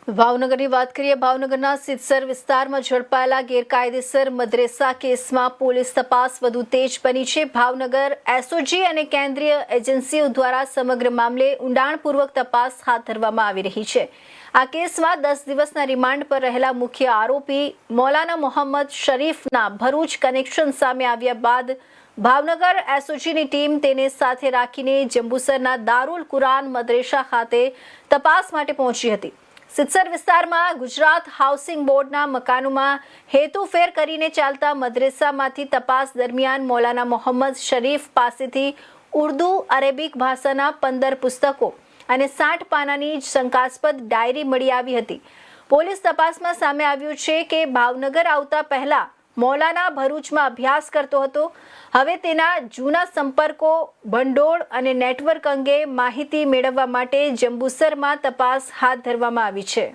ભાવનગરની વાત કરીએ. ભાવનગરના સિદ્ધસર વિસ્તારમાં ઝડપાયેલા ગેરકાયદેસર મદરેસા કેસમાં પોલીસ તપાસ વધુ તેજ બની છે. ભાવનગર એસઓજી અને કેન્દ્રીય એજન્સીઓ દ્વારા સમગ્ર મામલે ઊંડાણપૂર્વક તપાસ હાથ ધરવામાં આવી રહી છે. આ કેસમાં 10 દિવસના રિમાન્ડ પર રહેલા મુખ્ય આરોપી મૌલાના મોહમ્મદ શરીફના ભરૂચ કનેક્શન સામે આવ્યા બાદ ભાવનગર એસઓજીની ટીમ તેને સાથે રાખીને જંબુસરના દારૂલ કુરાન મદરેસા ખાતે તપાસ માટે પહોંચી હતી. સિદ્ધસર વિસ્તારમાં ગુજરાત હાઉસિંગ બોર્ડના મકાનોમાં હેતુફેર કરીને ચાલતા મદરેસામાંથી તપાસ દરમિયાન મૌલાના મોહમ્મદ શરીફ પાસેથી ઉર્દૂ અરેબિક ભાષાના 15 પુસ્તકો અને 60 પાનાની શંકાસ્પદ ડાયરી મળી આવી હતી. પોલીસ તપાસમાં સામે આવ્યું છે કે ભાવનગર આવતા પહેલા મૌલાના ભરૂચમાં અભ્યાસ કરતો હતો. હવે તેના જૂના સંપર્કો, ભંડોળ અને નેટવર્ક અંગે માહિતી મેળવવા માટે જંબુસરમાં તપાસ હાથ ધરવામાં આવી છે.